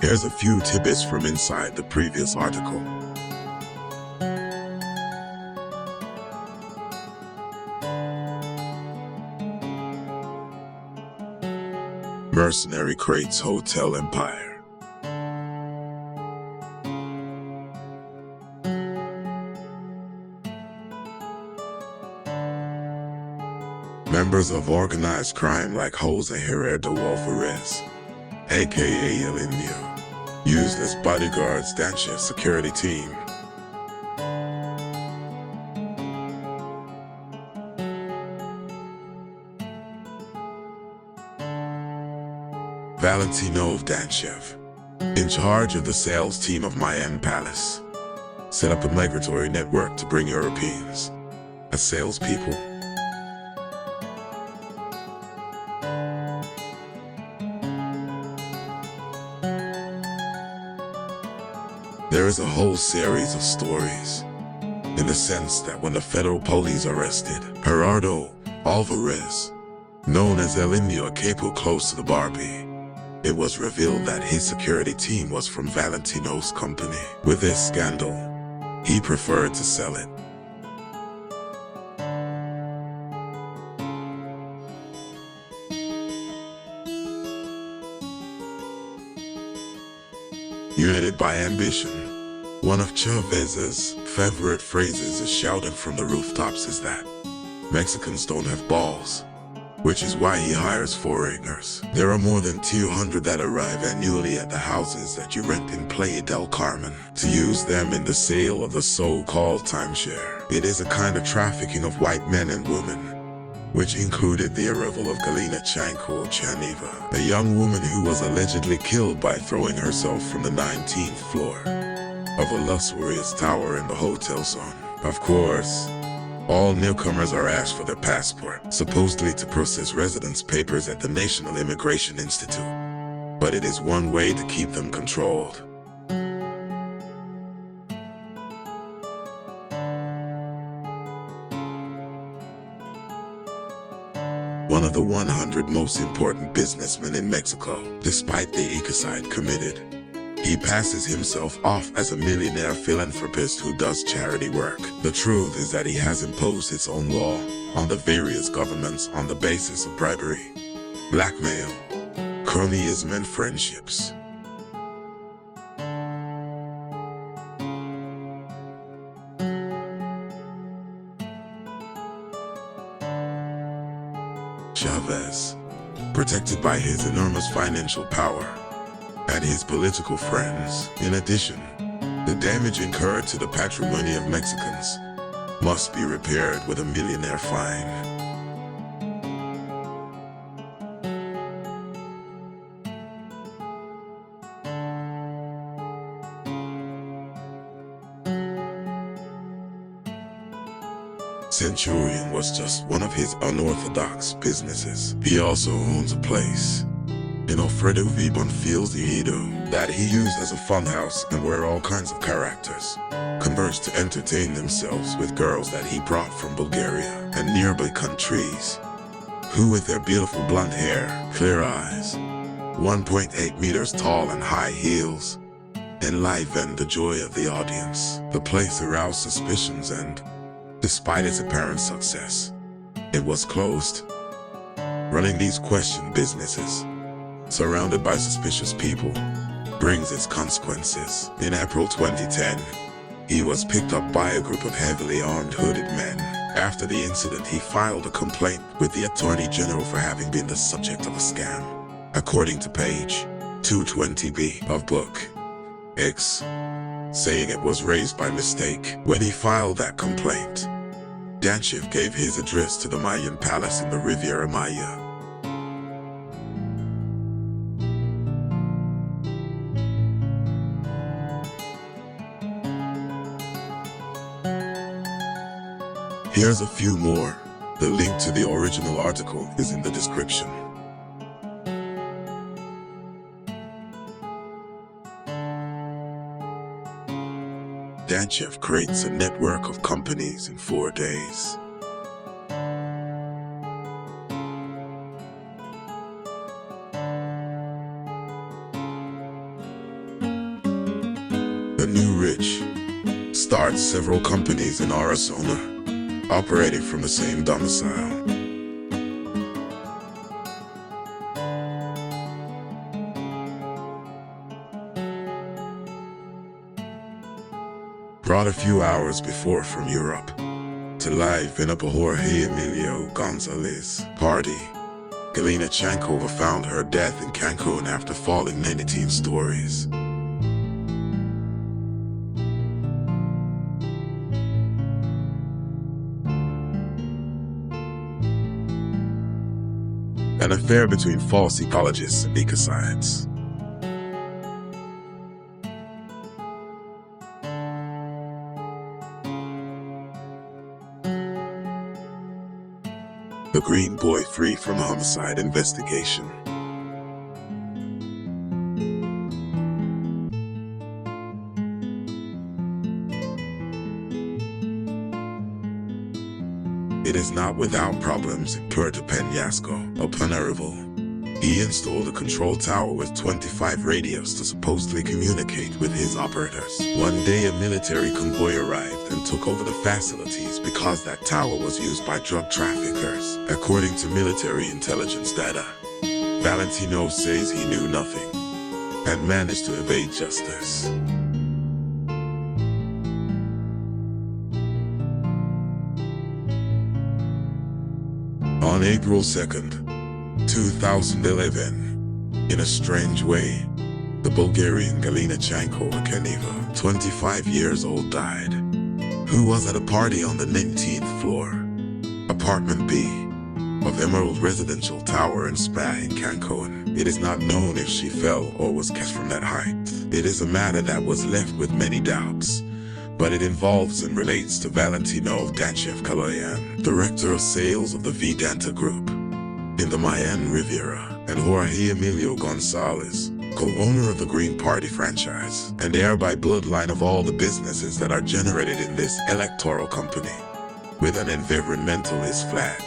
Here's a few tidbits from inside the previous article. Mercenary creates hotel empire. Members of organized crime like Jose Herrera Alvarez, aka El Indio, used as bodyguards Danchev's security team. Valentino Danchev, in charge of the sales team of Mayan Palace, set up a migratory network to bring Europeans as salespeople. There is a whole series of stories, in the sense that when the federal police arrested Gerardo Alvarez, known as El Indio Capo close to the Barbie, it was revealed that his security team was from Valentino's company. With this scandal, he preferred to sell it. United by ambition. One of Chavez's favorite phrases is shouted from the rooftops is that Mexicans don't have balls, which is why he hires foreigners. There are more than 200 that arrive annually at the houses that you rent in Playa del Carmen to use them in the sale of the so-called timeshare. It is a kind of trafficking of white men and women, which included the arrival of Galina Chanko Chaniva, a young woman who was allegedly killed by throwing herself from the 19th floor of a luxurious tower in the hotel zone. Of course, all newcomers are asked for their passport, supposedly to process residence papers at the National Immigration Institute. But it is one way to keep them controlled. One of the 100 most important businessmen in Mexico, despite the ecocide committed. He passes himself off as a millionaire philanthropist who does charity work. The truth is that he has imposed his own law on the various governments on the basis of bribery, blackmail, cronyism, and friendships. Chavez, protected by his enormous financial power and his political friends. In addition, the damage incurred to the patrimony of Mexicans must be repaired with a millionaire fine. Centurion was just one of his unorthodox businesses. He also owns a place in Alfredo V. Bonfils de Ejido that he used as a funhouse and where all kinds of characters converged to entertain themselves with girls that he brought from Bulgaria and nearby countries, who with their beautiful blonde hair, clear eyes, 1.8 meters tall and high heels, enlivened the joy of the audience. The place aroused suspicions and, despite its apparent success, it was closed. Running these question businesses, surrounded by suspicious people, brings its consequences. In April 2010, he was picked up by a group of heavily armed hooded men. After the incident, he filed a complaint with the Attorney General for having been the subject of a scam, according to page 220b of Book X, saying it was raised by mistake. When he filed that complaint, Danchev gave his address to the Mayan Palace in the Riviera Maya. Here's a few more. The link to the original article is in the description. Danchev creates a network of companies in 4 days. The new rich starts several companies in Arizona, operating from the same domicile. Brought a few hours before from Europe to live in a Jorge Emilio Gonzalez party. Galina Chankova found her death in Cancun after falling 19 stories. An affair between false ecologists and ecocides. The Green Boy free from homicide investigation. It is not without problems in Puerto Peñasco. Upon arrival, he installed a control tower with 25 radios to supposedly communicate with his operators. One day a military convoy arrived and took over the facilities because that tower was used by drug traffickers. According to military intelligence data, Valentino says he knew nothing and managed to evade justice. On April 2nd, 2011, in a strange way, the Bulgarian Galina Chankova, 25 years old, died, who was at a party on the 19th floor, apartment B, of Emerald Residential Tower and Spa in Cancun. It is not known if she fell or was cast from that height. It is a matter that was left with many doubts, but it involves and relates to Valentino Danchev Kaloyan, director of sales of the Vedanta Group in the Mayan Riviera, and Jorge Emilio Gonzalez, co-owner of the Green Party franchise, and heir by bloodline of all the businesses that are generated in this electoral company, with an environmentalist flag.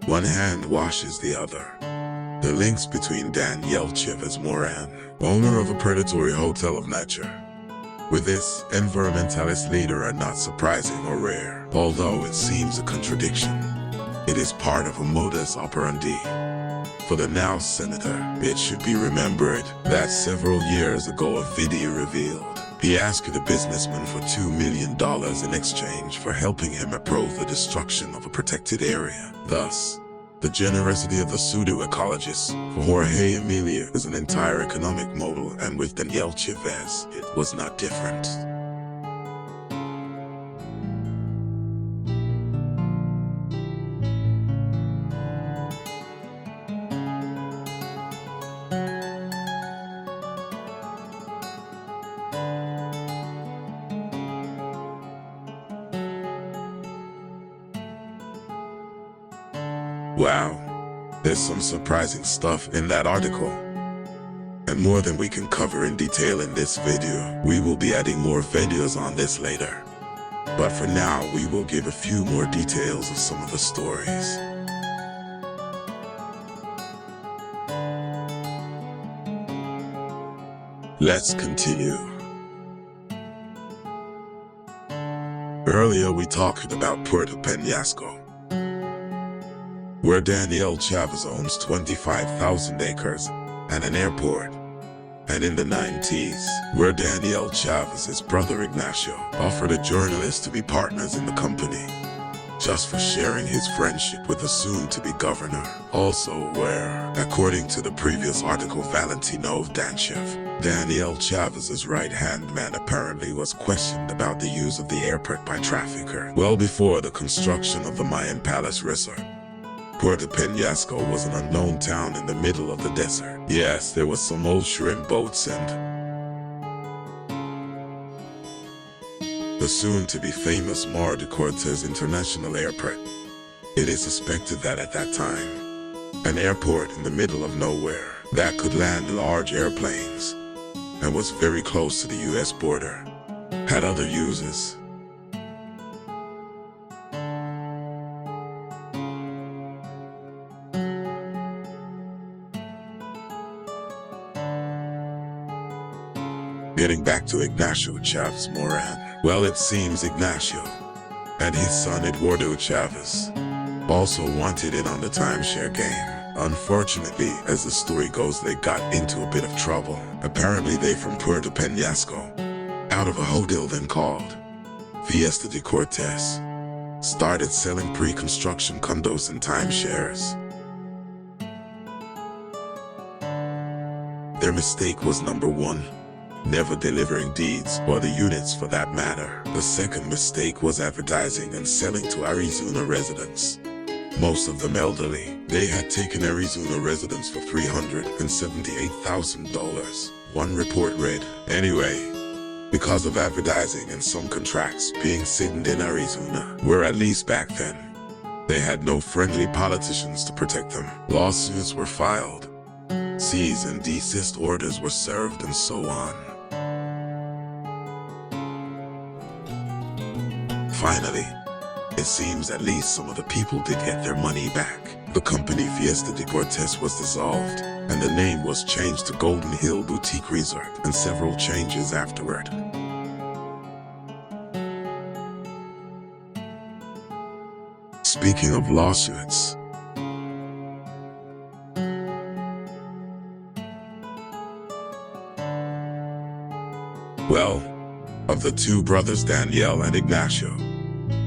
One hand washes the other. The links between Dan Yelchev Moran, owner of a predatory hotel of nature, with this environmentalist leader are not surprising or rare, although it seems a contradiction. It is part of a modus operandi. For the now senator, it should be remembered that several years ago a video revealed he asked the businessman for $2 million in exchange for helping him approve the destruction of a protected area. Thus, the generosity of the pseudo-ecologists for Jorge Emilio is an entire economic model, and with Daniel Chavez, it was not different. Wow, there's some surprising stuff in that article, and more than we can cover in detail in this video. We will be adding more videos on this later, but for now we will give a few more details of some of the stories. Let's continue. Earlier we talked about Puerto Peñasco, where Daniel Chavez owns 25,000 acres and an airport, and in the 90s, where Daniel Chavez's brother Ignacio offered a journalist to be partners in the company, just for sharing his friendship with the soon-to-be governor. Also where, according to the previous article, Valentino Danchev, Daniel Chavez's right-hand man, apparently was questioned about the use of the airport by traffickers well before the construction of the Mayan Palace Resort. Puerto Peñasco was an unknown town in the middle of the desert. Yes, there was some old shrimp boats and the soon-to-be famous Mar de Cortez International Airport. It is suspected that at that time, an airport in the middle of nowhere that could land large airplanes and was very close to the US border had other uses. Getting back to Ignacio Chavez Moran. Well, it seems Ignacio and his son Eduardo Chavez also wanted in on the timeshare game. Unfortunately, as the story goes, they got into a bit of trouble. Apparently they from Puerto Penasco, out of a hotel then called Fiesta de Cortez, started selling pre-construction condos and timeshares. Their mistake was number one, never delivering deeds, or the units for that matter. The second mistake was advertising and selling to Arizona residents, most of them elderly. They had taken Arizona residents for $378,000, one report read. Anyway, because of advertising and some contracts being signed in Arizona, where at least back then, they had no friendly politicians to protect them. Lawsuits were filed, cease and desist orders were served, and so on. Finally, it seems at least some of the people did get their money back. The company Fiesta de Cortez was dissolved, and the name was changed to Golden Hill Boutique Resort, and several changes afterward. Speaking of lawsuits, well, of the two brothers Daniel and Ignacio,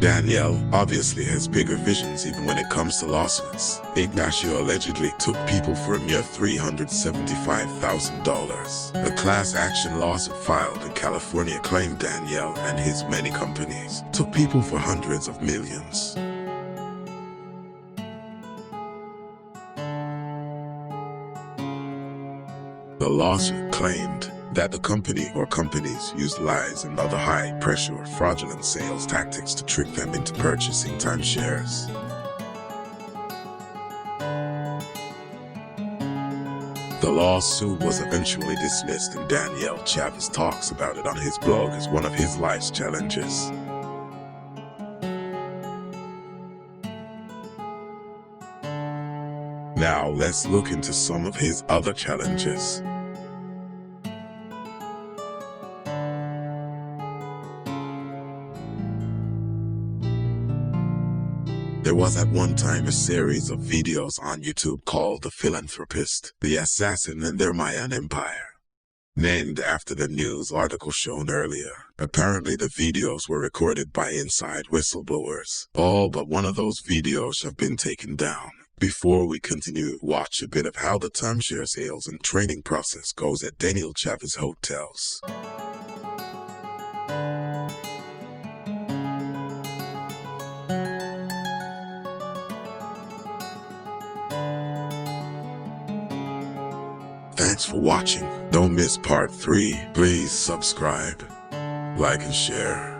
Daniel obviously has bigger visions even when it comes to lawsuits. Ignacio allegedly took people for a mere $375,000. A class action lawsuit filed in California claimed Daniel and his many companies took people for hundreds of millions. The lawsuit claimed that the company or companies used lies and other high-pressure or fraudulent sales tactics to trick them into purchasing timeshares. The lawsuit was eventually dismissed, and Daniel Chavez talks about it on his blog as one of his life's challenges. Now let's look into some of his other challenges. There was at one time a series of videos on YouTube called The Philanthropist, The Assassin, and Their Mayan Empire, named after the news article shown earlier. Apparently the videos were recorded by inside whistleblowers. All but one of those videos have been taken down. Before we continue, watch a bit of how the timeshare sales and training process goes at Daniel Chavez hotels. Thanks for watching. Don't miss part 3. Please subscribe, like, and share.